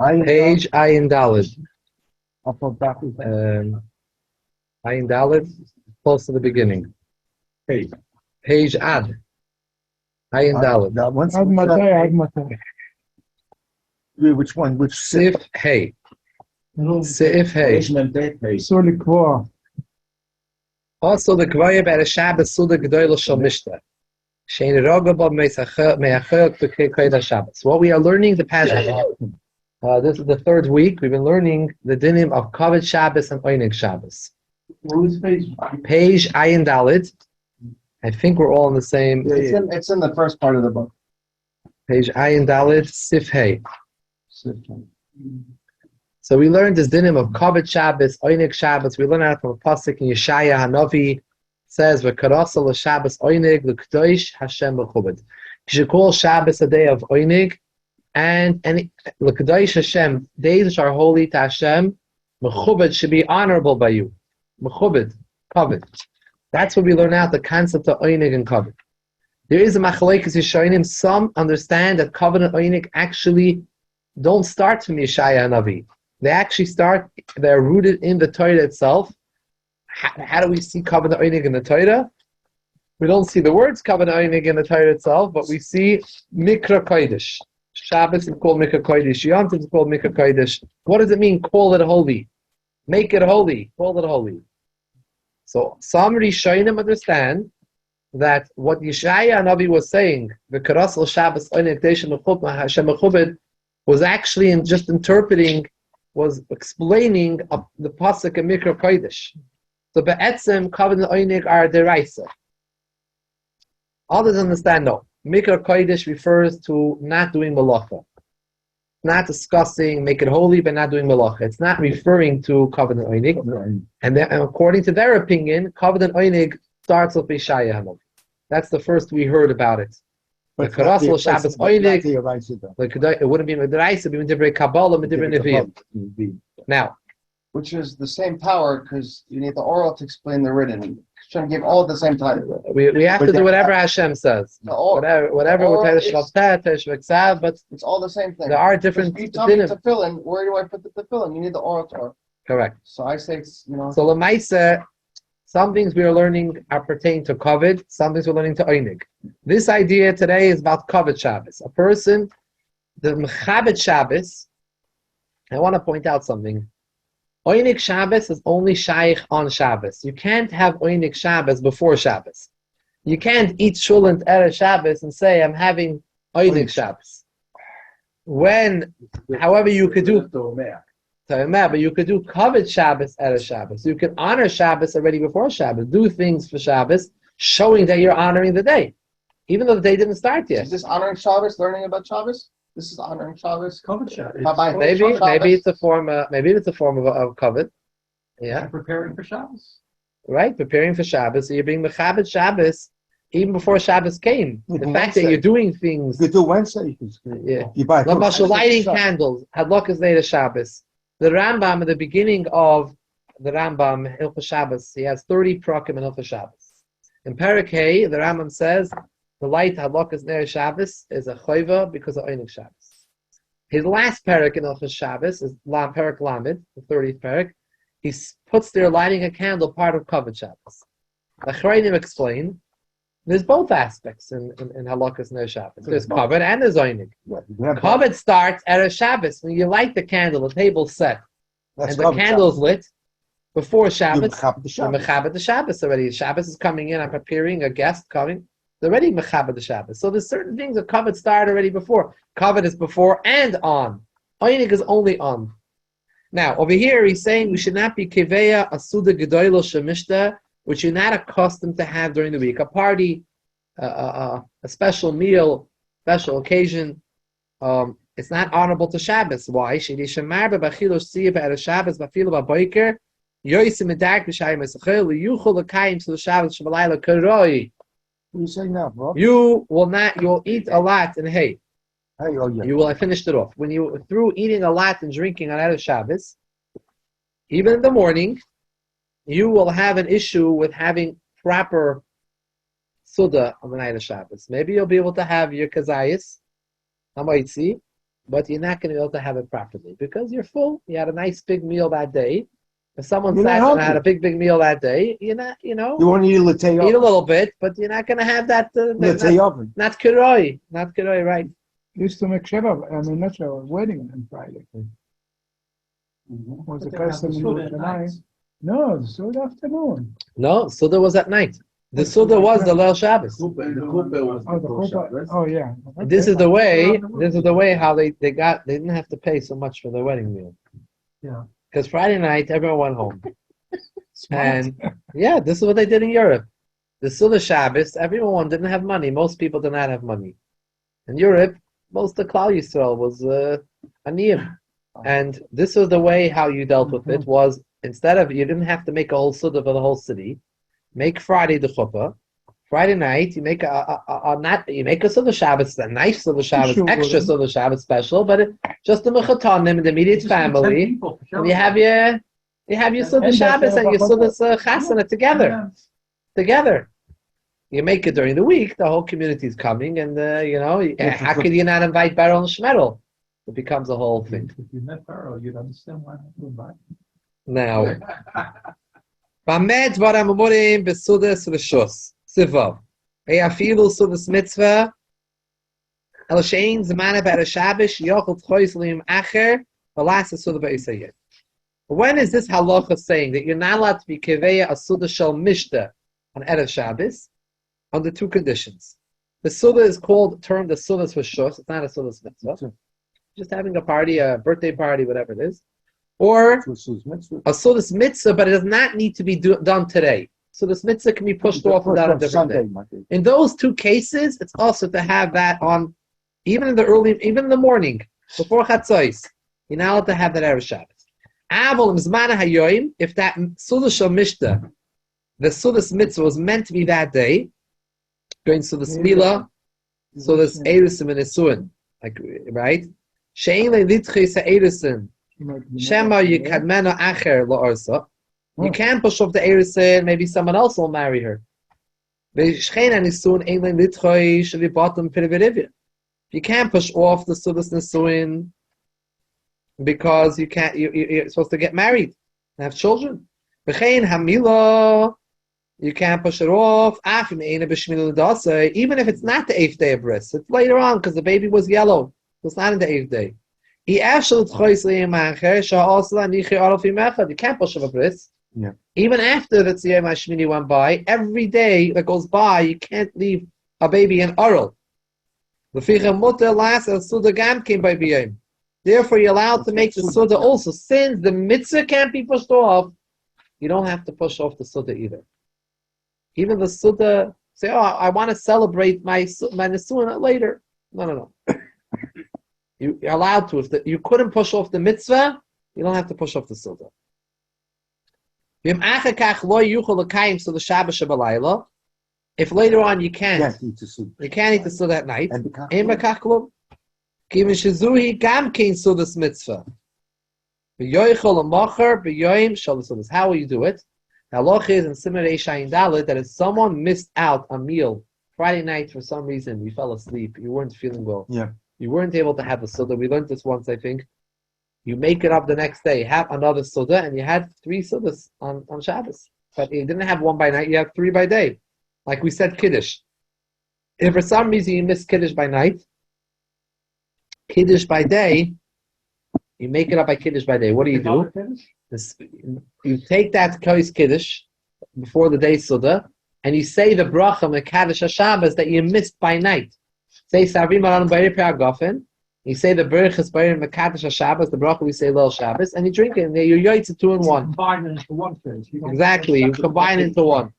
Page Ayin Daled. Ayin Ayin Daled, close to the beginning. Page Ad. Ayin Daled. Which one? Which Sif Hey. Sif Hey. Also the Kvaya by the Shabbos Suda G'doyla Shal Mishta. Shein Rogaba Me'achel B'kei Kodesh Shabbos. What we are learning the past this is the third week. We've been learning the dinim of Kovod Shabbos and Oneg Shabbos. Page Ayin Daled. I think we're all in the same. It's in the first part of the book. Page Ayin Daled Sif Hey. So we learned this dinim of Kovod Shabbos, Oneg Shabbos. We learned out from a pasuk in Yeshaya Hanavi. Says v'karasa l'Shabbos Oneg l'Kadosh Hashem b'Chubed. You should call Shabbos a day of Oneg, and l'Kadosh Hashem, days which are holy to Hashem. B'Chubed should be honorable by you. B'Chubed, Kovod. That's what we learn out, the concept of Oneg and Kovod. There is a machlokes Yishayanim. Some understand that Kovod and Oneg actually don't start from Yeshaya Hanavi. They actually they're rooted in the Torah itself. How do we see Kovod Oneg in the Torah? We don't see the words Kovod Oneg in the Torah itself, but we see Mikra Kodesh. Shabbos is called Mikra Kodesh. Yom Tov is called Mikra Kodesh. What does it mean? Call it holy. Make it holy. Call it holy. So some Rishonim understand that what Yeshaya Hanavi was saying, the Karasal Shabbos Oneg Hashem Mechubed, was actually just was explaining the pasuk of Mikra Kodesh. So be'etzem Kovod and Oneg are deraisa. Others understand no. Mikra Kodesh refers to not doing malacha, not discussing, make it holy, but not doing malacha. It's not referring to Kovod and Oneg. And according to their opinion, Kovod and Oneg starts with Yeshaya Hanavi. That's the first we heard about it. The Karasal Shabbos Oneg. It wouldn't be deraisa, it would be Divrei Kabbalah, Divrei Nevi'im. Now, which is the same power because you need the oral to explain the written. Hashem gave all at the same time. We have to do whatever Hashem says. Whatever but it's all the same thing. There are different. You tell me tefillin, where do I put the tefillin? You need the oral Torah. Correct. So I say, So Lamaisa, some things we are learning are pertaining to Kovod, some things we're learning to Oneg. This idea today is about Kovod Shabbos. A person, the Mechabed Shabbos. I want to point out something. Oneg Shabbos is only shaykh on Shabbos. You can't have Oneg Shabbos before Shabbos. You can't eat shul and erev Shabbos and say, I'm having Oneg Shabbos. However, you could do, but you could do Kovod Shabbos erev Shabbos. You can honor Shabbos already before Shabbos. Do things for Shabbos, showing that you're honoring the day, even though the day didn't start yet. Is this honoring Shabbos, learning about Shabbos? This is honoring Shabbos. Kovod Shabbos. Maybe it's a form of Kovod. Yeah. And preparing for Shabbos. Right, preparing for Shabbos. So you're being Mechabed Shabbos even before Shabbos came. The fact that you're doing things. You could do Wednesday. You buy lighting candles. Hadlakas later Shabbos. The Rambam at the beginning of the Rambam Hilchos Shabbos, he has 30 prakim in Hilchos Shabbos. In Perek Hey, the Rambam says the light Hadlakas Ner Shabbos is a choiva because of Oneg Shabbos. His last parak in Hilchos Shabbos is Perek Lamed, the 30th parak. He puts there lighting a candle part of Kovod Shabbos. The Achrayim explain there's both aspects in Halakas Ner Shabbos. There's Kovod and there's Oneg. Kovod starts at a Shabbos when you light the candle, the table's set, and the candle's lit. Before Shabbos, you're Mechabed the Shabbos already. Shabbos is coming in. I'm preparing a guest coming. They're already Mechabed the Shabbos. So there's certain things that Kovod start already before. Kovod is before and on. Oneg is only on. Now, over here, he's saying we should not be Keveya Asuda Gedoylo Shemishta, which you're not accustomed to have during the week. A party, a special meal, special occasion. It's not honorable to Shabbos. Why? You'll not, you'll eat a lot and hey. You will, I finished it off. When you through eating a lot and drinking on Erev Shabbos, even in the morning, you will have an issue with having proper Suda on the night of Shabbos. Maybe you'll be able to have your kazayas, hamaitzi, but you're not going to be able to have it properly because you're full. You had a nice big meal that day. If someone You're not sat and had healthy. a big meal that day, you're not, You want to eat a latte eat a oven. little bit, but you're not going to have that. Latte oven. Not kiroi, right? Used to make not a wedding on Friday. Was the custom in the night? No, the Sud afternoon. No, Suda was at night. The Suda was the Leil Shabbos. Oh, the Chuppah. Oh, yeah. This is the way how they didn't have to pay so much for their wedding meal. Yeah. Because Friday night everyone went home. And yeah, this is what they did in Europe. The Suda Shabbos, everyone didn't have money. Most people did not have money. In Europe, most of Klal Yisrael was aniyim. And this was the way how you dealt with it, was instead of, you didn't have to make a whole Suda for the whole city. Make Friday the chuppah. Friday night, you make you make a Suda Shabbos, a nice Suda Shabbos, extra Suda Shabbos special, but just the mechatanim and the immediate family, and you have your Suda Shabbos and your Suda Chasana together. You make it during the week, the whole community is coming, and how could you not invite Beryl and Shmerel? It becomes a whole thing. If you met Beryl, you'd understand why not to invite. Now, Bamed var amurim besudas rishus sivav. Eyafilu sudas mitzvah. El shein zmana ber Shabbos yochel tchois lim acher v'las suda ba'isayet. When is this halacha saying that you're not allowed to be keveya a suda shel mishta on Erev Shabbos? Under two conditions. The suda is termed the sudas rishus. It's not a sudas mitzvah. Just having a party, a birthday party, whatever it is. Or a sudas mitzvah, but it does not need to be done today. So this mitzvah can be pushed off and done on a different day. In those two cases, it's also to have that on, even in the morning, before Chatzos. You're not allowed to have that Erev Shabbos. If that sudas shel mishta, the sudas mitzvah was meant to be that day, going to the smila, so this erusim and isuin, right? Shein le'litchis ha'erusim. Shema yikadmena acher la'orsa. You can't push off the erusin, maybe someone else will marry her. You can't push off the sudas nisuin because you're supposed to get married and have children. You can't push it off even if it's not the 8th day of bris. It's later on because the baby was yellow. It's not in the 8th day. You can't push off a bris. Yeah. Even after the Tziyam HaShmini went by, every day that goes by, you can't leave a baby in Oral. Therefore, you're allowed to make the Suda also. Since the mitzvah can't be pushed off, you don't have to push off the Suda either. Even the Suda, say, I want to celebrate my Nisuin later. No. You're allowed to. If you couldn't push off the mitzvah, you don't have to push off the Suda. If later on you can't eat the Suda at night, how will you do it? The halacha is in Simon Reisha Dalet that if someone missed out a meal Friday night for some reason, you fell asleep, you weren't feeling well, you weren't able to have the Suda. We learned this once, I think. You make it up the next day, have another Suda, and you had 3 Sudas on Shabbos. But you didn't have 1 by night, you have 3 by day. Like we said, Kiddush. If for some reason you missed Kiddush by night, Kiddush by day, you make it up by Kiddush by day. What do? You take that Kiddush before the day Suda, and you say the bracha Mekadosh HaShabbos that you missed by night. Say Savim Alan Bayir Pe'agofen. You say the Berachas Bayir Mekadosh HaShabbos, the bracha we say Leil Shabbos, and you drink it, and you're yoytz 2 in 1. Combine it into one thing. Exactly, you combine it into one.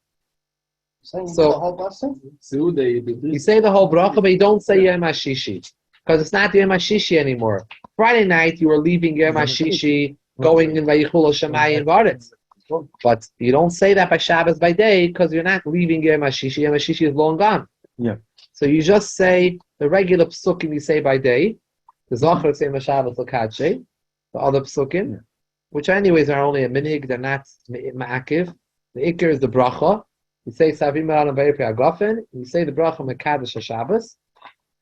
So the whole blessing? You say the whole bracha, but you don't say Yom HaShishi, because it's not Yom HaShishi anymore. Friday night, you were leaving Yom HaShishi, going in Vayichul Shammai and Varetz. But you don't say that by Shabbos by day, because you're not leaving Yom HaShishi. Yom HaShishi is long gone. Yeah. So you just say the regular psukim you say by day, the Zachar say Shabbos L'Kadshe, the other psukim, which anyways are only a minig, they're not ma'akiv. The ikr is the bracha. You say Savim Alam Be'er Pe'agofen, you say the bracha Mekadosh HaShabbos,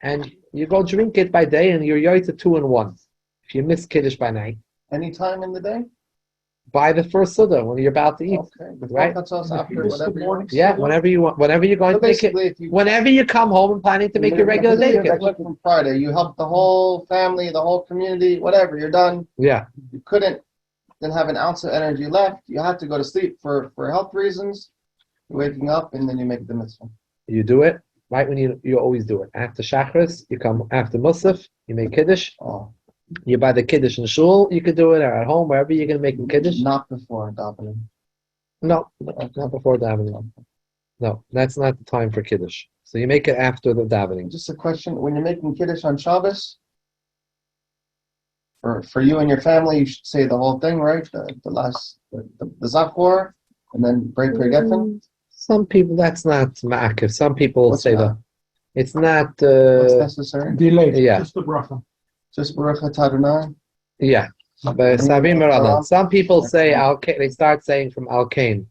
and you go drink it by day, and you're yoyta 2 and 1. If you miss Kiddush by night, Any time in the day? by the first Suda, when you're about to eat. Okay. Before Right. Chatzos, after This is whatever the you morning want. Yeah, whenever you want, whenever you're going So to make it, basically, if you whenever you come home and planning to make your regular day Kiddush Kiddush. from Friday, you help the whole family, the whole community, whatever. You're done. Yeah, You didn't have an ounce of energy left. You had to go to sleep for health reasons. You're waking up and then you make the mitzvah. you do it right when you always do it. After Shachris, you come after Musaf, you make Kiddush. Oh, You buy the Kiddush in Shul, you could do it, or at home, wherever you're going to make the Kiddush. not before davening. No, not before davening. No, that's not the time for Kiddush. So you make it after the davening. Just a question: when you're making kiddush on Shabbos, for you and your family, you should say the whole thing, right? The Zachor, and then break your geffen. Some people, that's not ma'akiv. Some people What's say not? it's not. What's necessary? Delay. Yeah, Just the bracha. Just Baruch Atah Adonai. yeah. But Savim Maranan. Some people say they start saying from Al Kain.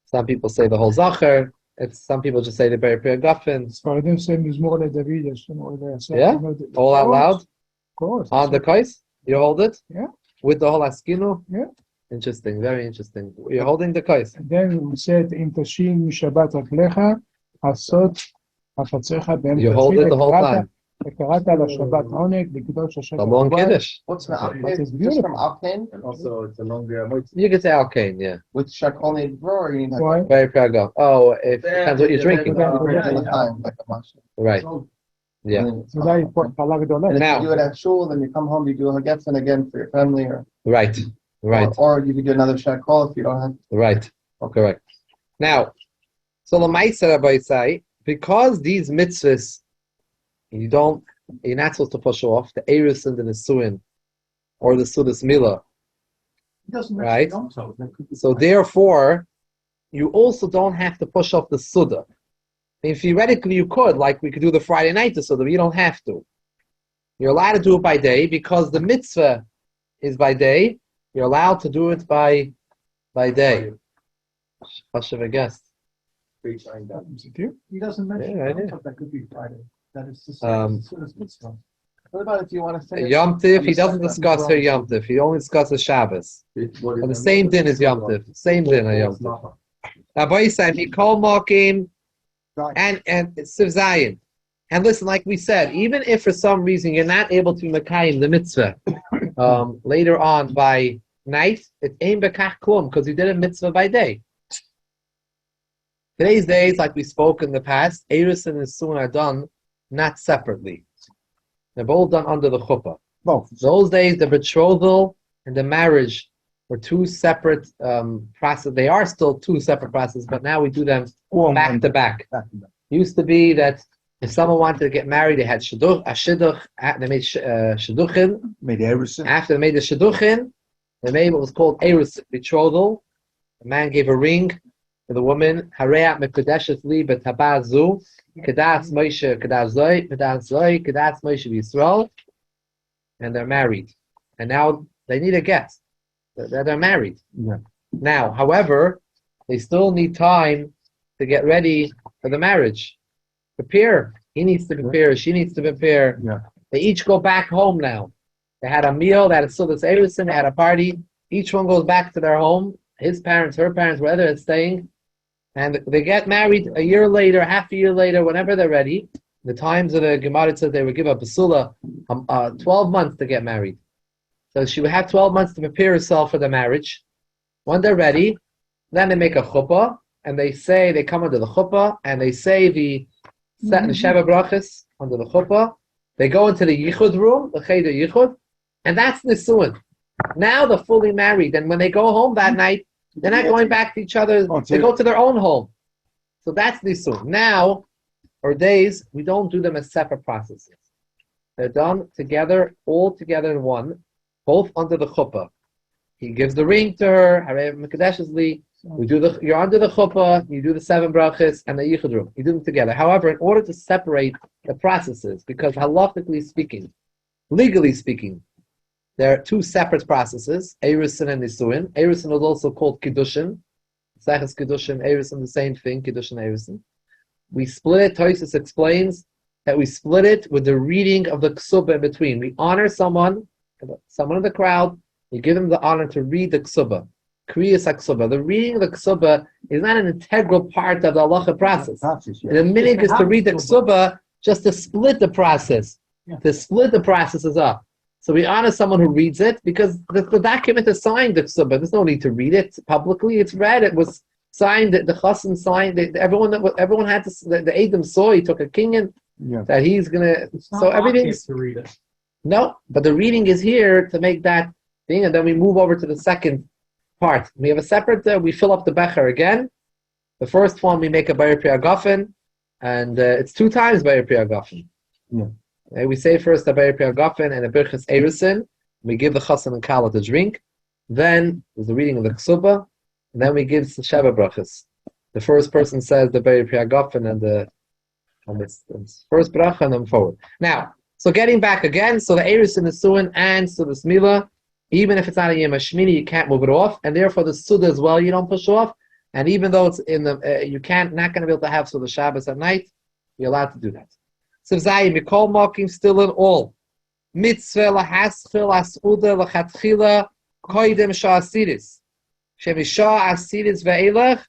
Some people say the whole Zacher. Some people just say the Beri Priya Guffin. ספרדים say מזמור לדוד, יש לנו איזה... Yeah? All out loud? Of course. On the kais? You hold it? Yeah. With the whole askinu? Yeah. Interesting, very interesting. You're holding the kais. And then we said, אם תשיב משבת רגליך, עשות חפציך בין You hold it the whole time. וקראת על השבת עונג, לקדוש השם. The long Kiddush. What's the It's Just beautiful. from Alkain And also, it's a longer. You can say Al Kain, yeah. with Shakoli Bro, or you need like Why? Beri Priya Guff. Oh, it depends what you're drinking. time, like a masha. Right, yeah. אולי פה חלה גדולה. And if Now- you do it at shul, then you come home, you do a geffen again for your family, Right, right. or you could do another shakol if you don't have. Right. Correct. Now, so the Ma'aser Rabbi say, because these mitzvahs, you're not supposed to push off the Eris and the Nesuin or the Sudas Milah. Right. So therefore, you also don't have to push off the Suda. I mean, theoretically, you could, like we could do the Friday night to Suda, but you don't have to. You're allowed to do it by day because the mitzvah is by day. You're allowed to do it by day. Hashav, I guess. Is it you? He doesn't mention Yeah, I did. that could be Friday. That is the Um, mitzvah. What about if you want to finish? Yom Tiv, on he the doesn't second discuss here Yom Tiv. He only discusses Shabbos. And the same din is Yom Tiv. Same din on Yom Tiv. Rabbi said, he called Malkim and Siv Zayin. And listen, like we said, even if for some reason you're not able to Mekayim the mitzvah later on by night, it ain't Bekach Klum because you did a mitzvah by day. Today's days, like we spoke in the past, Eris and Nesuin are done not separately. They're both done under the chuppah. Both. Those days, the betrothal and the marriage were two separate processes. They are still two separate processes, but now we do them back to back. Used to be that if someone wanted to get married, they had shidduch, they made shidduchin. Made everything. After they made the shidduchin, they made what was called eris, betrothal. The man gave a ring to the woman. Hareat mekudeshes li betabazu. Kedas Moshe, Kedas Zoi, Kedas Moshe Yisrael, and they're married. And now they need a guest. They're married. Yeah. Now, however, they still need time to get ready for the marriage. Prepare. He needs to prepare. She needs to prepare. Yeah. They each go back home now. They had a meal. They had a Sudas Erison. They had a party. Each one goes back to their home. His parents, her parents, wherever they're staying. And they get married a year later, half a year later, whenever they're ready. The times of the Gemara says they would give a basula 12 months to get married. So she would have 12 months to prepare herself for the marriage. When they're ready, then they make a chuppah, and they come under the chuppah, and they say the Sheva Brachas under the chuppah. They go into the yichud room, the cheder yichud, and that's Nisuin. Now they're fully married, and when they go home that night, they're not going back to each other. They go to their own home. So that's Nisun. Now, or days, we don't do them as separate processes. They're done together, all together in one, both under the chuppah. He gives the ring to her. You're under the chuppah. You do the 7 brachas and the yichud room. You do them together. However, in order to separate the processes, because halachically speaking, legally speaking, there are 2 separate processes, Erusin and Nisuin. Erusin is also called Kiddushin. Sechus Kiddushin, Erusin, the same thing, Kiddushin, Erusin. We split it, Toysus explains, that we split it with the reading of the ksubah in between. We honor someone in the crowd, we give them the honor to read the ksubah. Kriyas HaKsubah. The reading of the ksubah is not an integral part of the halacha process. The minig is to read the ksubah just to split the process. Yeah. To split the processes up. So we honor someone who reads it because the document is signed the ksubah. There's no need to read it publicly. It's read. It was signed. The chassan signed. Everyone had to. The Adam saw. He took a kinyan that he's gonna. So everything's to read it. no. But the reading is here to make that thing, and then we move over to the second part. We have a separate. We fill up the becher again. The first one we make a Bayer Priagafen, and it's 2 times Bayer Priagafen. Yeah. We say first a Bayer Priagafen and a Birchas Erusin. We give the chassan and kala to drink. Then there's the reading of the ksubah, and then we give the Sheva brachas. The first person says the Bayer Priagafen and the first bracha, and then forward. Now, so getting back again, so the Erusin is suin and so the smila. Even if it's not a Yom HaShmini, you can't move it off, and therefore the Suda as well, you don't push off. And even though it's in the, you not going to be able to have Suda Shabbos at night, you're allowed to do that. So Zayim, Michoel mocking still in all. Mitzvah lahaschil asuda lachatchila koidem sha'asiris. Shemisha asiris ve'elach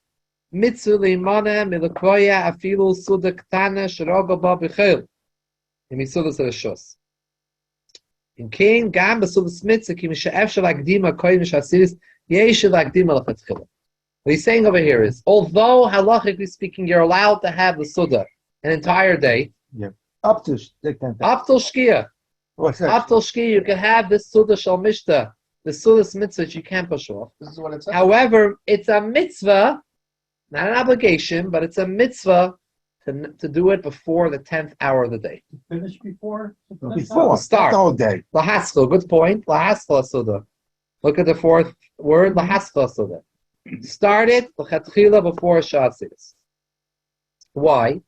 mitzvah leimana milakoya afilu Suda ktana shroga ba b'chel. Imisuda zereshos. In Cain, Gam, Basul Smitza, Kimisha Efsha Lagdima, Koyin Shasiris, Yesha Lagdima Lachatchila. What he's saying over here is, although halachically speaking, you're allowed to have the Suda an entire day, Up to Shkia, you can have this Suda Shal Mishta, the Suda Mitzvah that you can't push off. This is what it says. However, it's a mitzvah, not an obligation, but it's a mitzvah to do it before the 10th hour of the day. Finish before Start. the whole day. Lahaskal, good point. Lahaskal Suda. Look at the fourth word, Lahaskal Suda. Start it, L'chatchila, before Shatzis. Why?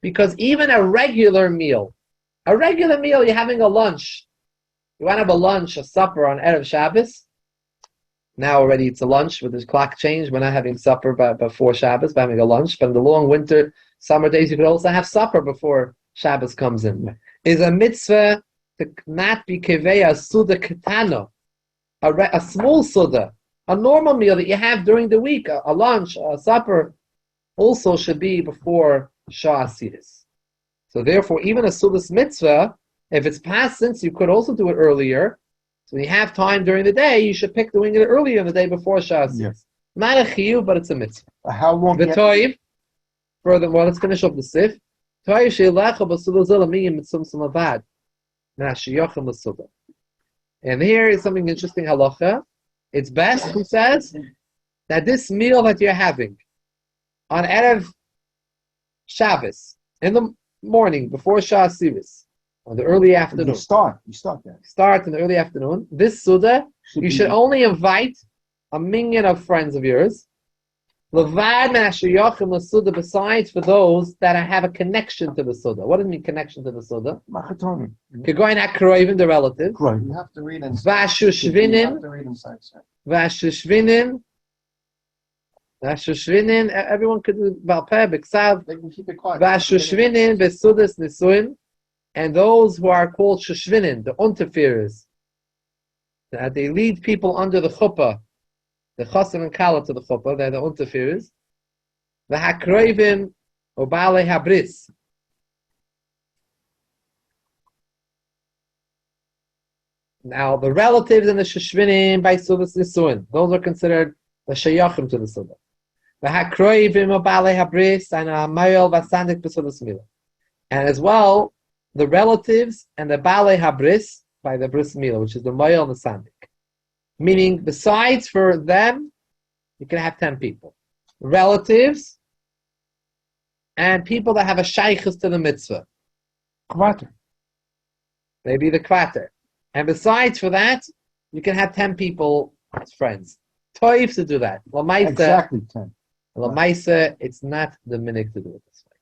Because even a regular meal, you're having a lunch. You want to have a lunch, a supper on Erev Shabbos. Now already it's a lunch with this clock change. We're not having supper before Shabbos, we're having a lunch. But in the long winter, summer days, you could also have supper before Shabbos comes in. Is a mitzvah to not be keveya suda ketano, a small suda, a normal meal that you have during the week, a lunch, a supper, also should be before Sha'asiris. So therefore, even a suda's mitzvah, if it's past since, you could also do it earlier. So when you have time during the day, you should pick doing it earlier in the day before Sha'asiris. Yes. Not a chiyuv, but it's a mitzvah. How long? The toiv. Furthermore, let's finish off the sif. And here is something interesting halacha. It's best, he says, that this meal that you're having on Erev Shabbos, in the morning, before Sha'asiris, on the early afternoon. You start that. Start in the early afternoon. This Suda, you should only invite a minion of friends of yours. Levad me'ashayachim l'Suda, besides for those that have a connection to the Suda. What does it mean, connection to the Suda? Machatonim. Kegoyin hakroivim, the relative. Right. You have to read inside. Vashushvinin, Sir. Vashushvinin, everyone could do Balpeh, B'ksav, They can keep it quiet. Vashushvinin, Besudas Nisuin, and those who are called Shushvinin, the Unterfeers, that they lead people under the chuppah, the chassan and kala to the chuppah, they're the Unterfeers, the Hakroivim, or Baalei Habris. Now, the relatives and the Shushvinim by Sudas Nisuin, those are considered the Shayachim to the Suda. The Hakroivim, or Baalei Habris, and Michoel Vasandik Besudas Mila. And as well, the relatives and the Baalei Habris by the Bris Mila, which is the Michoel and the Sandik. Meaning, besides for them, you can have 10 people. Relatives and people that have a shaykhus to the mitzvah. Kvater. Maybe the kvater. And besides for that, you can have 10 people as friends. Toif to do that. Lamaisa, Exactly 10. Lamaisa, it's not the minhag to do it this way.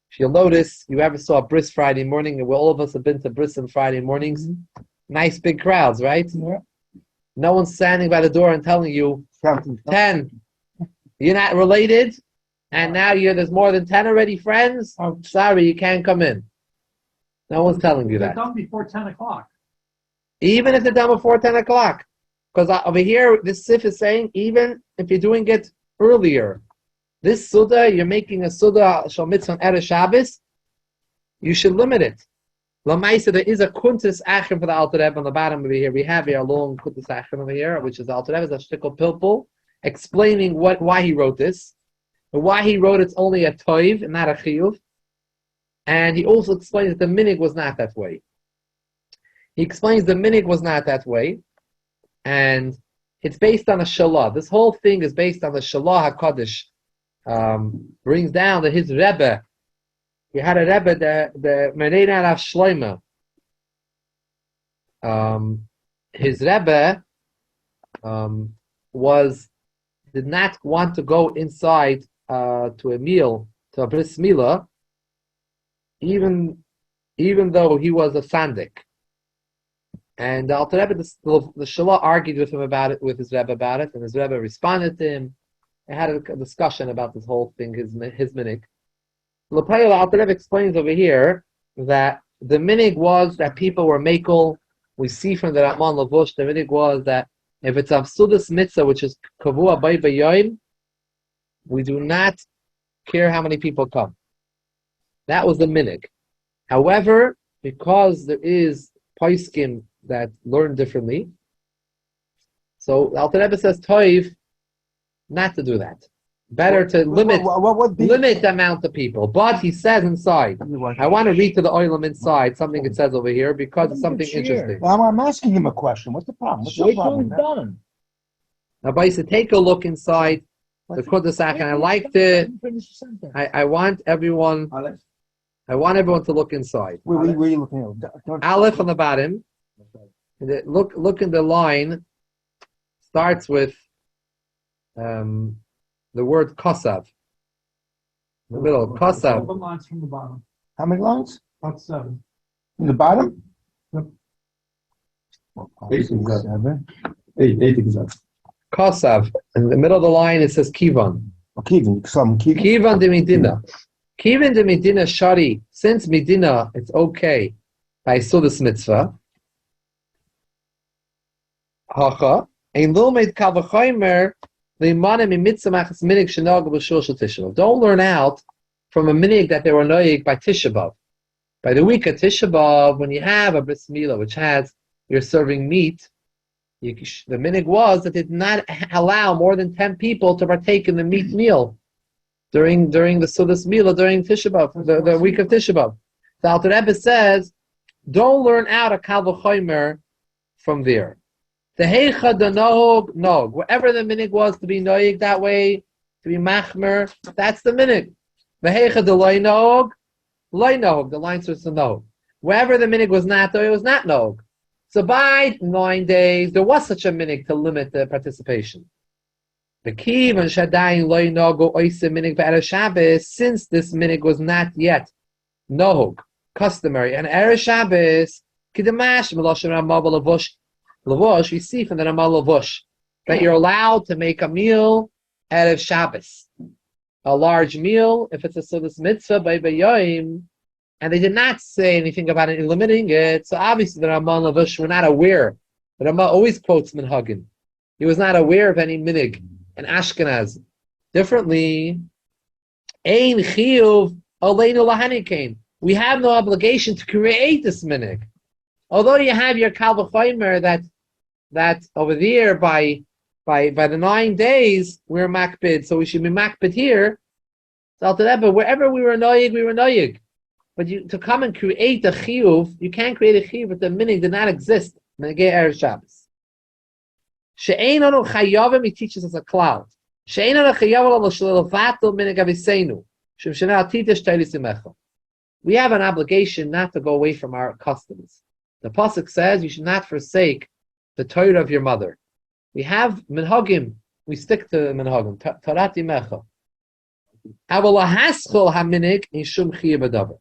If you'll notice, you ever saw a bris Friday morning, and all of us have been to bris on Friday mornings, nice big crowds, right? Yeah. No one's standing by the door and telling you, Counting. 10. You're not related, and now there's more than 10 already friends. Oh. Sorry, you can't come in. No one's telling you They're that. done before 10 o'clock. Even if they're done before 10 o'clock. Because over here, this sif is saying, even if you're doing it earlier, this Suda, you're making a Suda Shal Mitzvah on Erev Shabbos, you should limit it. Lamaisa, there is a Kuntis Achim for the Alter Rebbe on the bottom over here. We have here a long Kuntis Achim over here, which is the Alter Rebbe's a shtickle pilpul, explaining why he wrote this. And why he wrote it's only a toiv and not a chiyuv. And he also explains that the minig was not that way. He explains the minig was not that way. And it's based on a shalah. This whole thing is based on the shalah HaKadosh. Brings down that his Rebbe, he had a Rebbe, the Mereina Rav Shlomo. His Rebbe did not want to go inside to a meal, to a bris milah, even though he was a sandik. And the Alter Rebbe, the Shalah argued with him about it, with his Rebbe about it, and his Rebbe responded to him. They had a discussion about this whole thing, his minig. The Alter Rebbe explains over here that the minig was that people were makel. We see from the Raman Lavush, the minig was that if it's Avsudas Mitzvah, which is Kavua Bay Bayoim, we do not care how many people come. That was the minig. However, because there is Paiskim that learn differently, so Alter Rebbe says Toiv not to do that. Better to limit the amount of people. But he says inside. I want to read to the oilam inside something it says over here because it's something interesting. I'm asking him a question. What's the problem? What's the problem? Done. Now, Rabbi said, take a look inside the Kudasach, and I like to. I want everyone. I want everyone to look inside. Where are you looking at? Aleph on the bottom. Look in the line. Starts with the word kosav. In the middle, kosav. 7 lines from the bottom. How many lines? About 7. In the bottom? Yep. 8 exactly. Kosav. In the middle of the line, it says kivan. Kivan. Kivan de Medina. Kivan de Medina shari. Since Medina, it's okay by Sudas Mitzvah. Hacha. Ein lilmeid kavachaymer. Don't learn out from a minig that they were noyig by Tisha B'Av. By the week of Tisha B'Av, when you have a bris milah, which has, you're serving meat, the minig was that they did not allow more than 10 people to partake in the meat meal during the Sudas milah, during Tisha B'Av, the week of Tisha B'Av. The Alter Rebbe says, don't learn out a kal v'chomer from there. The heicha the nog, wherever the minig was to be noig that way, to be machmer, that's the minig. The heicha the loy nog, the line starts to nog. Wherever the minig was not, though, it was not nog. So by 9 days, there was such a minig to limit the participation. The kiv and shadayin loy nog oise minig be'erev Shabbos, since this minig was not yet nog, customary, and erev Shabbos, kidamash meloshem ramav lavush. Lavush, we see from the Ramal Lavush that you're allowed to make a meal out of Shabbos, a large meal if it's a Sudas Mitzvah by Bayoim, and they did not say anything about it limiting it. So obviously the Ramal Lavush were not aware. The Ramal always quotes Minhagin. He was not aware of any minig in Ashkenaz. Differently, Ein Chiyuv Aleinu Lahanikein. We have no obligation to create this minig. Although you have your Kal V'Chomer that over there by the 9 days we're makbid, so we should be makbid here. So wherever we were noyig. But to come and create a chiyuv, you can't create a chiyuv, but the minig did not exist. Menegei Erev Shabbos. She'ein anu chayavim, he teaches us a cloud. She'ein anu chayavim l'shlevatul minig aviseinu. Shem shena atidish teilis imecha. We have an obligation not to go away from our customs. The pasuk says you should not forsake the Torah of your mother. We have minhagim. We stick to minhagim. Tarat imecha. Aval haschol haminig ishum chiyuv b'davar.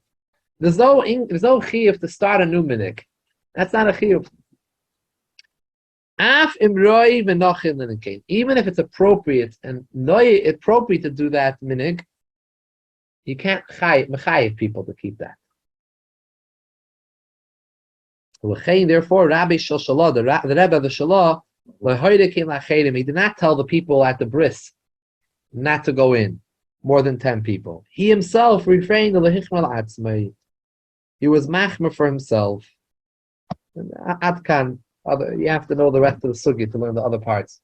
There's no chiyuv to start a new minig. That's not a chiyuv. Af imroi v'nochim linikein. Even if it's appropriate and appropriate to do that minig, you can't mechayiv people to keep that. Therefore, Rabbi Shal Shalah, the Rebbe of the Shalah, he did not tell the people at the bris not to go in, more than 10 people. He himself refrained. He was machmer for himself. Adkan, you have to know the rest of the sugi to learn the other parts.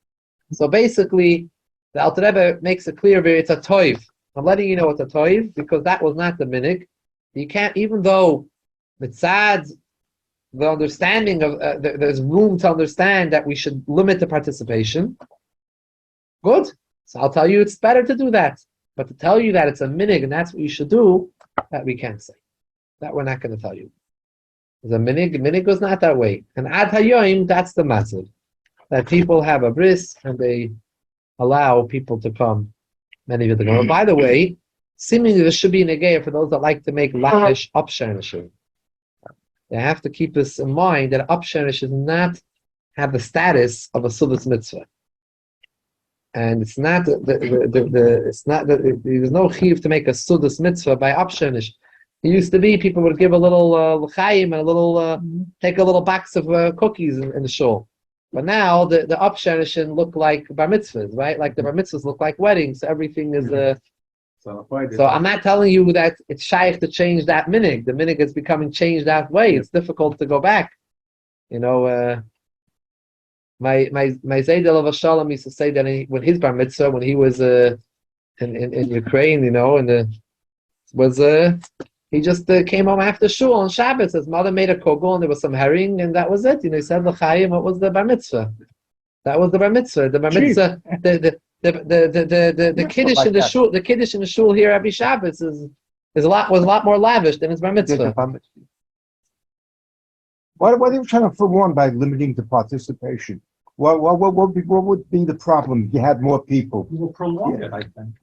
So basically, the Alter Rebbe makes it clear it's a toiv. I'm letting you know it's a toiv because that was not the minig. You can't, even though it's sad, the understanding of there's room to understand that we should limit the participation. Good. So I'll tell you it's better to do that. But to tell you that it's a minig and that's what you should do, that we can't say. That we're not going to tell you. The minig was not that way. And ad hayoim, that's the message. That people have a bris and they allow people to come. Many of them. By the way, seemingly there should be an negaya for those that like to make lavish upshanishim. They have to keep this in mind that upshanish does not have the status of a sudas mitzvah. And it's not there's no chiv to make a sudas mitzvah by upshanish. It used to be people would give a little l'chaim and a little take a little box of cookies in the shul. But now the upshanishim look like bar mitzvahs, right? Like the bar mitzvahs look like weddings. So everything is So I'm not telling you that it's shaykh to change that minig. The minig is becoming changed that way. It's difficult to go back. You know, my Zaydel of Shalom used to say that when his bar mitzvah, when he was in Ukraine, you know, he just came home after shul on Shabbos. His mother made a kugel and there was some herring and that was it. You know, he said l'chaim. What was the bar mitzvah? That was the bar mitzvah. The bar mitzvah. The kiddush in the shul. The kiddush in the shul here every Shabbos was a lot more lavish than his bar mitzvah. What are you trying to forewarn by limiting the participation? What would be the problem if you had more people? You will prolong it, I think.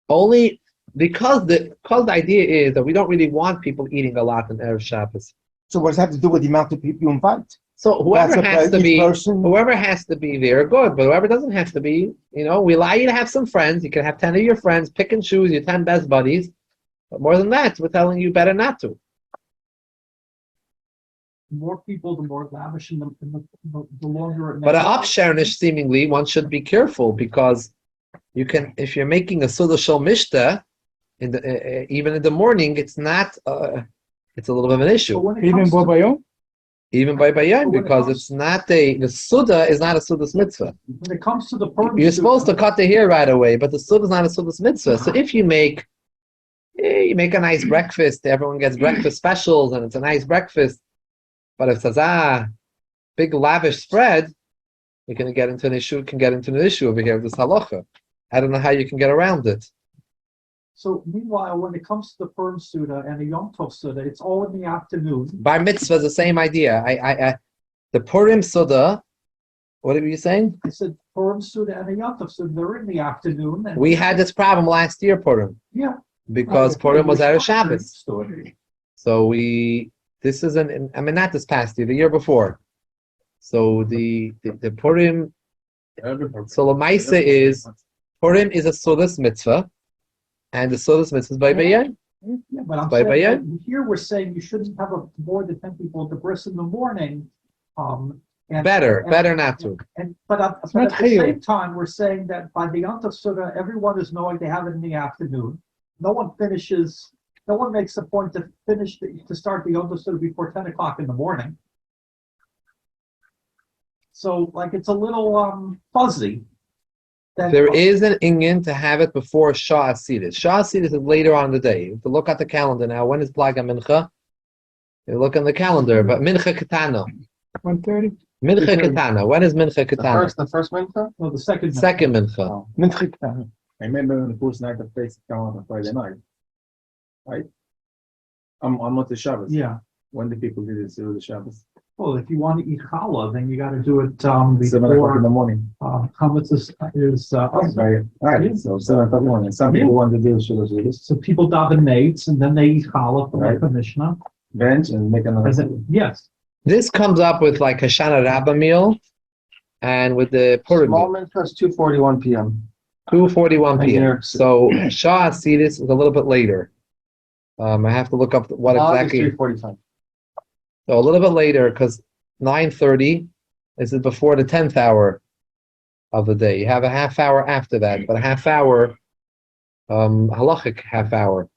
Only because the idea is that we don't really want people eating a lot in Erev Shabbos. So what does that have to do with the amount of people you invite? So whoever has to be there, good. But whoever doesn't have to be, you know, we allow you to have some friends. You can have 10 of your friends, pick and choose your 10 best buddies. But more than that, we're telling you better not to. The more people, the more lavish, and the longer it makes. But an upsharnish, seemingly, one should be careful because you can, if you're making a sudah shel mishta, even in the morning, it's not. It's a little bit of an issue. Even Bobayom? Even by Bayam, because it's not the Suda is not a Suda's mitzvah. When it comes to the Purim, You're supposed to cut the hair right away, but the Suda is not a Suda's mitzvah. So if you make a nice breakfast, everyone gets breakfast specials and it's a nice breakfast. But if it's a big lavish spread, you're going to get into an issue, over here with this halacha. I don't know how you can get around it. So meanwhile, when it comes to the Purim Suda and the Yom Tov Suda, it's all in the afternoon. Bar mitzvah is the same idea. The Purim Suda, what were you saying? I said Purim Suda and the Yom Tov Suda, they're in the afternoon. And We had this problem last year, Purim. Yeah. Because Purim was out of Shabbos. So this is not this past year, the year before. So the Purim, so the Maisa is, Purim is a Sudas mitzvah. And the Sudas mitzvah is by Bayan. Yeah, but I'm saying here we're saying you shouldn't have more than 10 people at the bris in the morning. Better not to. But at the same time, we're saying that by the Yom Tov Suda, everyone is knowing they have it in the afternoon. No one makes a point to start the Yom Tov Suda before 10 o'clock in the morning. So, it's a little fuzzy. There is an inyan to have it before Shah Asidis. Shah Asidis is later on in the day. You have to look at the calendar now. When is Plaga Mincha? You look on the calendar. But Mincha Ketana. 1:30? Mincha Ketana. When is Mincha Ketana? The first mincha? No, the second mincha. Second Mincha. Mincha. I remember when the first night of face calendar on Friday night. Right? On Motzei Shabbos. Yeah. When the people did it, the Shabbos. Well, if you want to eat challah, then you got to do it 7 o'clock in the morning. chametz is Right. So 7 o'clock in the morning. Some people want to do Shabbos. so people daven nates and then they eat challah from the Mishnah. Bench and make another. Yes. This comes up with like a Shana Rabbah meal and with the Purim Small meal. mincha is 2:41 p.m. 2:41 p.m. So Shah Asidis is a little bit later. I have to look up what Log is exactly. 3:45. So a little bit later, because 9:30 is before the 10th hour of the day. You have a half hour after that, but a half hour, halachic half hour.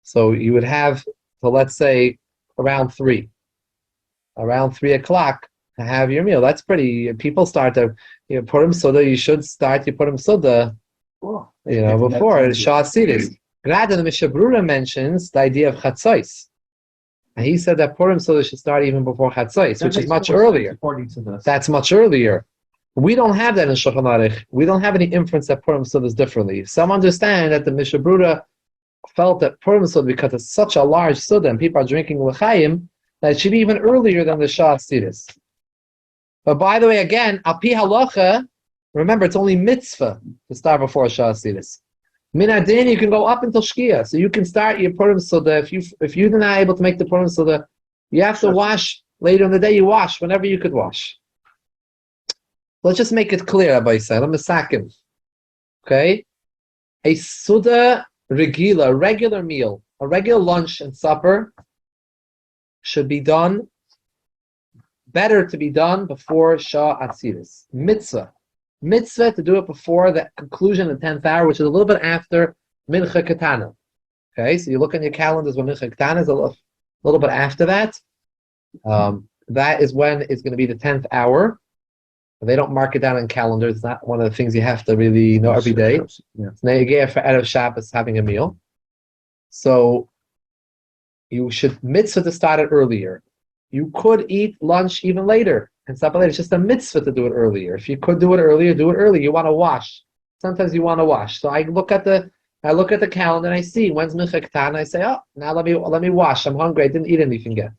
So you would have, so let's say around 3 o'clock to have your meal. That's pretty. People start to, Purim Suda. You should start your Purim Suda, before Shah Sidis. Glad that the Mishabrura mentions the idea of Chatzos. And he said that Purim Suda should start even before Chatzos, which is much earlier. According to this. That's much earlier. We don't have that in Shulchan Aruch. We don't have any inference that Purim Suda is differently. Some understand that the Mishabrura felt that Purim Suda, because it's such a large Suda and people are drinking L'chaim, that it should be even earlier than the Shah Sidis. But by the way, again, Al Pi Halacha, remember it's only mitzvah to start before Shah Sidis. Min Adin, you can go up until Shkia, so you can start your Purim Suda. If you're not able to make the Purim Suda, you have to wash later in the day. You wash whenever you could wash. Let's just make it clear, Rabbi said. I'm a sakim. Okay, a Suda regila, a regular meal, a regular lunch and supper should be done. Better to be done before Shah Atzidis. Mitzvah to do it before the conclusion of the 10th hour, which is a little bit after Mincha Ketana. Okay, so you look on your calendars when Mincha Ketana is a little bit after that. That is when it's going to be the 10th hour. They don't mark it down on calendars. It's not one of the things you have to really know every day. It's Negeah for Erev Shabbos having a meal. So you should mitzvah to start it earlier. You could eat lunch even later and stop it later. It's just a mitzvah to do it earlier. If you could do it earlier, do it early. You want to wash. Sometimes you want to wash. So I look at the calendar and I see when's Mincha Ketana. I say, oh, now let me wash. I'm hungry. I didn't eat anything yet.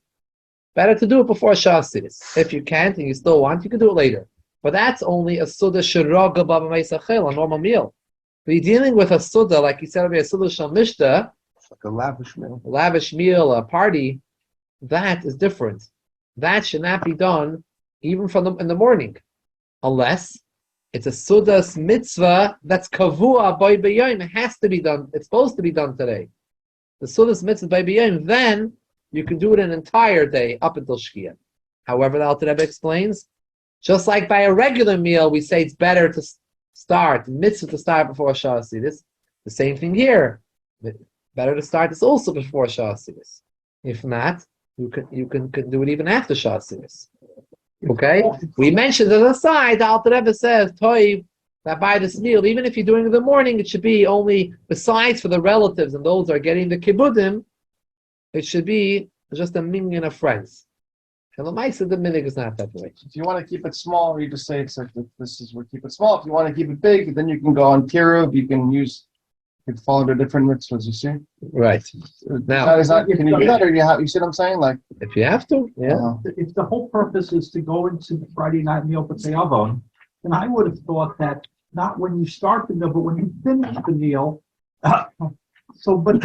Better to do it before Shah Sidis. If you can't and you still want, you can do it later. But that's only a Suda Shiraga Baba Meisachel, a normal meal. But you're dealing with a Suda, like you said, a Suda Shamishta, Like a lavish meal, a party. That is different. That should not be done even in the morning, unless it's a Sudas mitzvah that's kavua by b'yom. It has to be done. It's supposed to be done today. The Sudas mitzvah by b'yom, then you can do it an entire day up until Shkia. However, the Alter Rebbe explains, just like by a regular meal, we say it's better to start mitzvah to start before Shah Sidis. The same thing here. Better to start this also before Shah Sidis. If not, you can do it even after Shah Sidis. Okay? We mentioned as a side, the Alter Rebbe says, Toiv, that by this meal, even if you're doing it in the morning, it should be only, besides for the relatives and those who are getting the kibbudim, it should be just a minyan of friends. And the mice of the minig is not that way. If you want to keep it small, you just say it's like we keep it small. If you want to keep it big, then you can go on Kirub. You can follow the different mitzvahs. You see, Right. Now, can you do that, or you see what I'm saying? Like, if you have to, yeah. If the whole purpose is to go into the Friday night meal with the Avon, then I would have thought that not when you start the meal, but when you finish the meal. But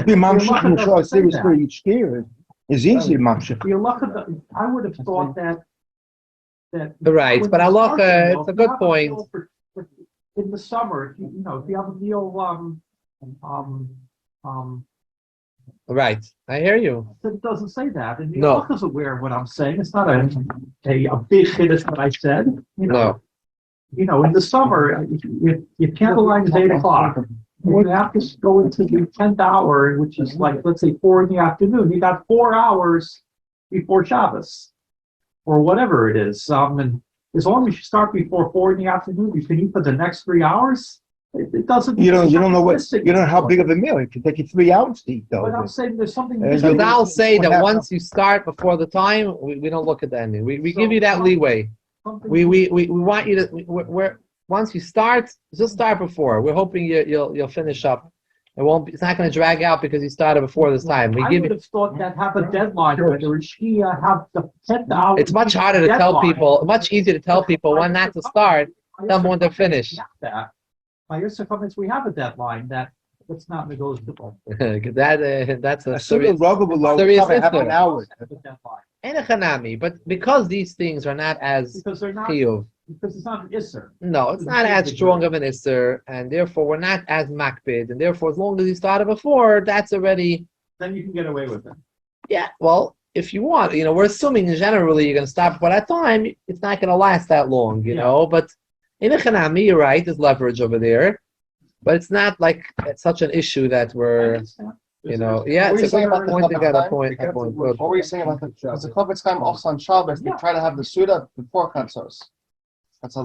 the mamshich in the Shah Sidis for each year is easily mamshich. I would have thought that. Right, but halacha, it's a good point. In the summer, if you have a meal, Right, I hear you. it doesn't say that, and the No. halacha is aware of what I'm saying. It's not a big chiddush that I said. No. In the summer, your candlelight is 8:00. You have to go into the 10th hour, which is like, let's say 4 in the afternoon. You got 4 hours before Shabbos, or whatever it is. And as long as you start before 4 in the afternoon, you can eat for the next 3 hours. It doesn't. You don't know how big of a meal. It can take you 3 hours to eat, though. But I'm saying there's something. So I'll say that once you start before the time, we don't look at the ending. We give you that leeway. We want you to. Once you start, just start before. We're hoping you'll finish up. It's not going to drag out because you started before this time. I would have thought that have a deadline, whether it's Shkia, have the 10th hour. It's much harder to tell people. Much easier to tell people when not to start than when to finish. By your circumstance, we have a deadline that's not negotiable. That's a sort of serious half an hour. And a deadline. But because these things are not as because they're not. chiyuv. Because it's not an isser. No, it's not as strong of an isser, and therefore we're not as makbid, and therefore as long as you started before, that's already. Then you can get away with it. Yeah, well, if you want, we're assuming generally you're going to stop for that time. It's not going to last that long, But in a Chanami, you're right. There's leverage over there, but it's not like it's such an issue that we're, Yeah, What were it's you a saying good about the point. You got a Kovod point. time? A point. What were you saying about because the Kovod time also on Shabbos, they try to have the Suda before Chatzos. That's I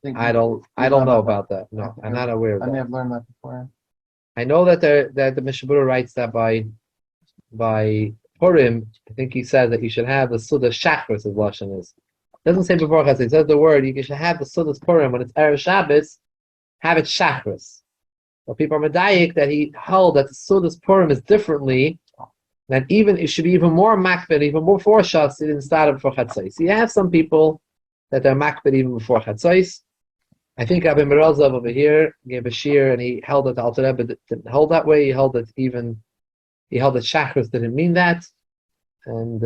think I don't know about that. No, I'm not aware of I may that. have learned that before. I know that the Mishabura writes that by Purim, I think he says that you should have the Suda Shachris, as Lashon is. It doesn't say before Chatzos. It says the word, you should have the Suda's Purim when it's Erev Shabbos, have it Shachris. But people are medayik that he held that the Suda's Purim is differently, that even it should be even more makbid, even more before Shabbos instead of before Chatzos. So you have some people that are makbid even before Chatzos. I think Rabbi Michoel over here gave a shir and he held that the Alter Rebbe didn't hold that way. He held that Shachris didn't mean that, and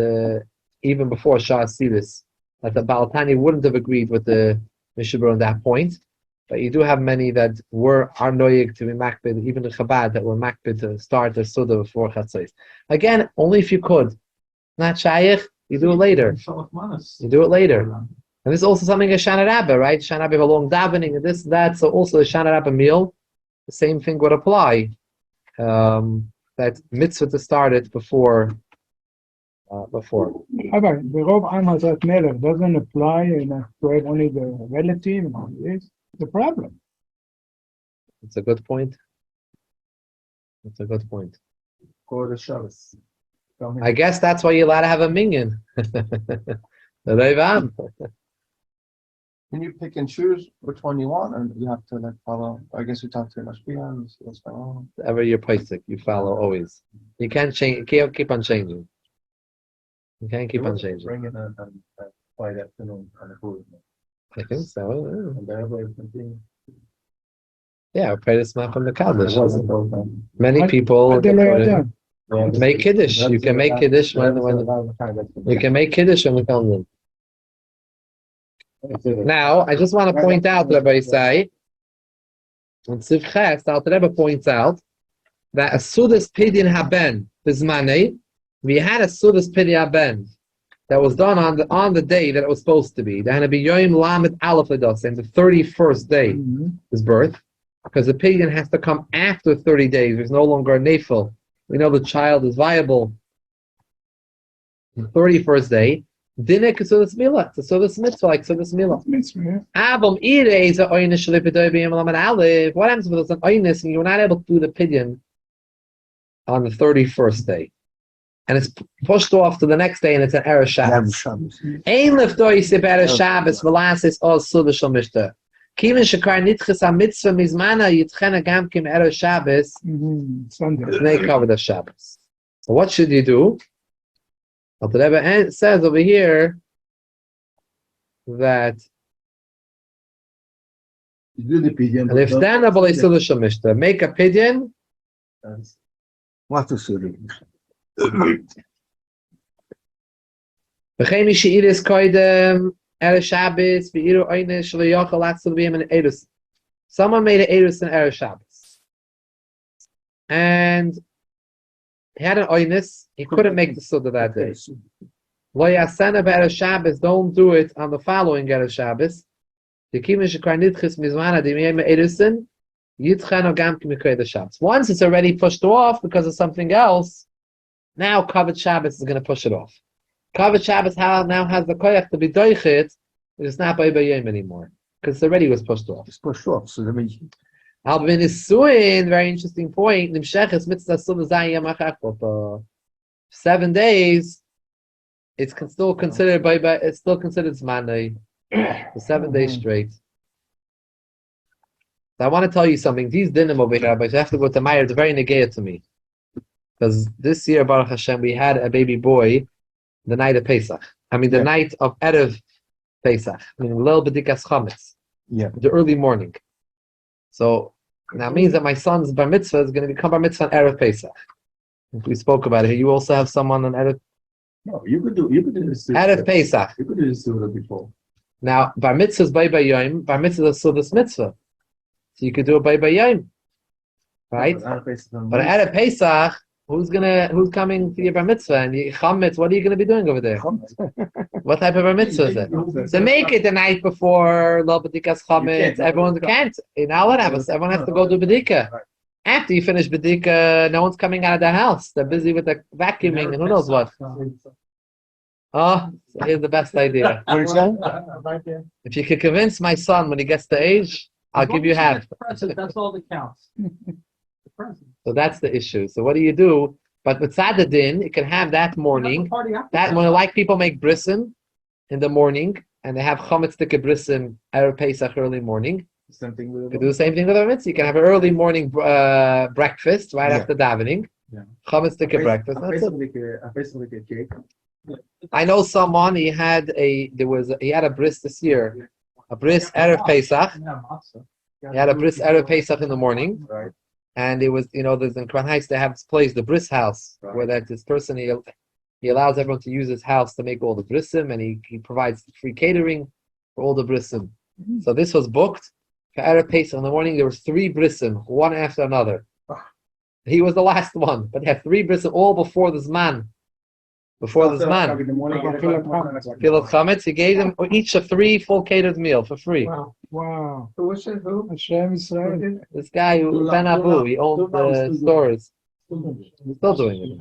even before Shah Siris, that the Baal Tani wouldn't have agreed with the Mishabur on that point. But you do have many that are noyig to be makbid, even the Chabad that were makbid to start the Suda before Chatzos. Again, only if you could. Not Shaykh, you do it later. You do it later. And this is also something as Shana Rabbah, right? Shana Rabbah have a long davening and this, that. So also the Shana Rabbah meal, the same thing would apply. That mitzvah to start it before. Rabbi, the Rov Am Hazrat Melech doesn't apply to have only the relative and all this. The problem. It's a good point. Go to Shabbos. I guess that's why you're allowed to have a minyan. The Rov Am. Can you pick and choose which one you want, or you have to follow? I guess you talk to your mashpia and see what's going on. Whatever you're posting, you follow always. You can't change. You can't keep on changing. You can't keep on changing. Bring it on Friday afternoon on the food. I think so. And the Rabbi continue. Yeah, pray this man from the Kaddish. Many people make Kiddush. You can make Kiddush when you can make Kiddush when we come in. Now, I just want to point out, Rabbi say, on Sivches, the Alter Rebbe points out that a Sudas Pidyon Haben Bizmanei, we had a Sudas Pidyon Haben that was done on the day that it was supposed to be. There had to be Yom Lamed Aleph Ledos, and the 31st day is birth, because the Pidyon has to come after 30 days. There's no longer a nefil. We know the child is viable. The 31st day. Dinek is Sudas Milah. It's a Sudas Mitzvah, like Sudas Milah. Avam Ire is a Oynish Aleph. What happens if it's an Oynish and you're not able to do the Pidyon on the 31st day? And it's pushed off to the next day and it's an Erev Shabbos. Ein lefdoi sib Erev Shabbos v'lasis oz Sudas Shal Mishta. Kivin shekar nitchis ha-mitzvah mizmana yitchena gam kim Erev Shabbos Snei Kovod Shabbos. So what should you do? Well, the Rebbe says over here that and if stand up make a pidyon. What is it? V'chein she'iris koydem Erev Shabbos v'iru oynish lo yochel atzul b'yim an erus. Someone made an erus in Erev Shabbos, and he had an oynis. He couldn't make the suda that day. Lo yasena b'Erev Shabbos. Don't do it on the following Erev Shabbos. Once it's already pushed off because of something else, now Kovod Shabbos is going to push it off. Kovod Shabbos now has the koyach to be doichet. It's not by yom anymore because it already was pushed off. It's pushed off. So that means Albin is suing. Very interesting point. 7 days. It's still considered it's still considered zmanei. For 7 days straight. So I want to tell you something. These dinim over here, but you have to go to Meyer. It's very negaya to me. Because this year, Baruch Hashem, we had a baby boy the night of Pesach. I mean, the night of Erev Pesach. I mean, Lel B'dikas Chametz. Yeah. The early morning. So, that means that my son's bar mitzvah is going to become bar mitzvah on Erev Pesach. We spoke about it. You also have someone on Erev. No, you could do this. Erev Pesach. You could do this before. Now, bar mitzvah is by yom. Bar mitzvah is Sudas mitzvah. So you could do it by yom. Right? But Erev Pesach, Who's coming to your bar mitzvah and you chametz? What are you gonna be doing over there? What type of bar mitzvah is it? So make it the night before lo b'dikas chametz. Everyone can't. You're not allowed to have it. Everyone has to go do bedika. After you finish bedika, no one's coming out of the house. They're busy with the vacuuming and who knows what. Oh, so here's the best idea. What are you saying? If you could convince my son when he gets the age, I'll give you half. Present, that's all that counts. The present. So that's the issue. So what do you do? But with Sadadin, you can have that morning. That when like people make brissim in the morning, and they have chametz tikka brissim erev Pesach early morning. Same thing with You can do the same thing with our mitzvah. You can have an early morning breakfast right Yeah. after davening. Yeah. Chametz tikka breakfast. That's it. basically a cake. I know someone. He had a bris this year, a bris erev Pesach. Yeah, matzah. He had a bris erev Pesach in the morning. Right. And it was, there's in Crown Heights, they have this place, the bris house, Right. where that this person, he allows everyone to use his house to make all the brissim, and he provides free catering for all the brissim. So this was booked for Erev Pesach in the morning. There was 3 brissim, one after another. He was the last one, but they had 3 brissim all before this man. Before this man. In the morning, Philip Chametz, he gave them each a 3 full catered meal for free. Wow. Who? Hashem Israel. This guy, Ben Abu, he owned the stores. He's still doing it.